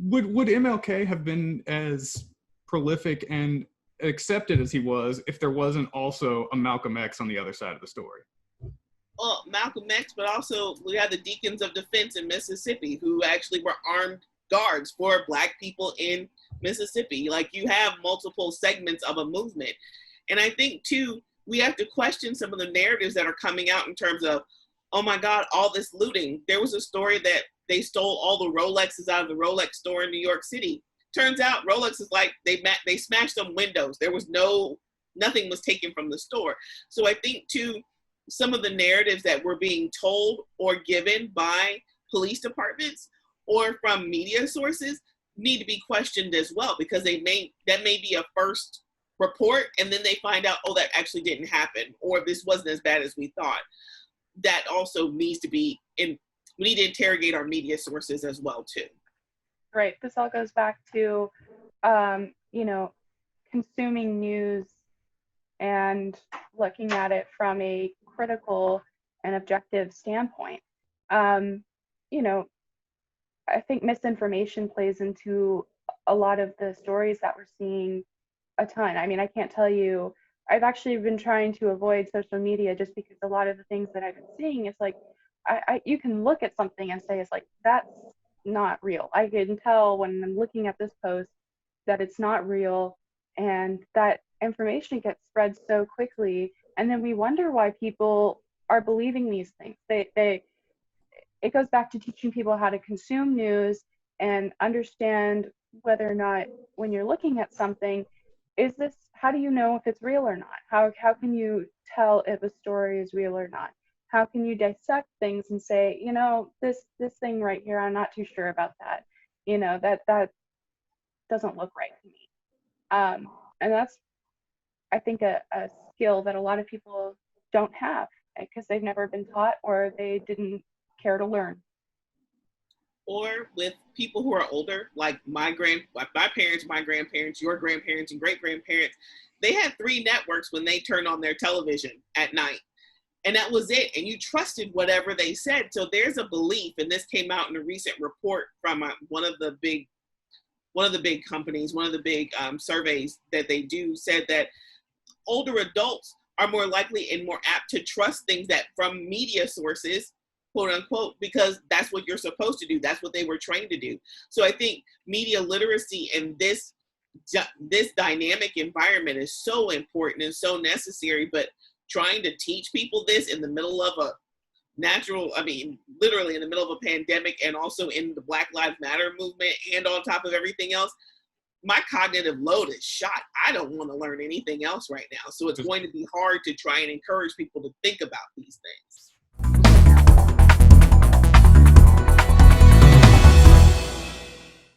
would MLK have been as prolific and accepted as he was if there wasn't also a Malcolm X on the other side of the story? Well, Malcolm X, but also we had the Deacons of Defense in Mississippi who actually were armed guards for Black people in Mississippi. Like, you have multiple segments of a movement. And I think, too, we have to question some of the narratives that are coming out in terms of, oh my God, all this looting. There was a story that they stole all the Rolexes out of the Rolex store in New York City. Turns out Rolex is like, they smashed some windows. There was nothing was taken from the store. So I think, too, some of the narratives that were being told or given by police departments or from media sources need to be questioned as well, because that may be a first report, and then they find out, oh, that actually didn't happen, or this wasn't as bad as we thought. That also needs to be we need to interrogate our media sources as well, too. Right. This all goes back to, consuming news and looking at it from a critical and objective standpoint. I think misinformation plays into a lot of the stories that we're seeing a ton. I mean, I can't tell you, I've actually been trying to avoid social media just because a lot of the things that I've been seeing, it's like, you can look at something and say, it's like, that's not real. I can tell when I'm looking at this post that it's not real, and that information gets spread so quickly. And then we wonder why people are believing these things. It goes back to teaching people how to consume news and understand whether or not, when you're looking at something, how do you know if it's real or not? How can you tell if a story is real or not? How can you dissect things and say, this thing right here, I'm not too sure about that. That doesn't look right to me. And that's, I think, a skill that a lot of people don't have because they've never been taught, or they didn't care to learn. Or with people who are older, like my parents, my grandparents, your grandparents, and great-grandparents, they had 3 networks when they turned on their television at night. And that was it. And you trusted whatever they said. So there's a belief, and this came out in a recent report from one of the big companies, one of the big surveys that they do, said that older adults are more likely and more apt to trust things that from media sources, quote unquote, because that's what you're supposed to do. That's what they were trained to do. So I think media literacy in this dynamic environment is so important and so necessary, but trying to teach people this in the middle of literally in the middle of a pandemic, and also in the Black Lives Matter movement, and on top of everything else, my cognitive load is shot. I don't want to learn anything else right now. So it's going to be hard to try and encourage people to think about these things.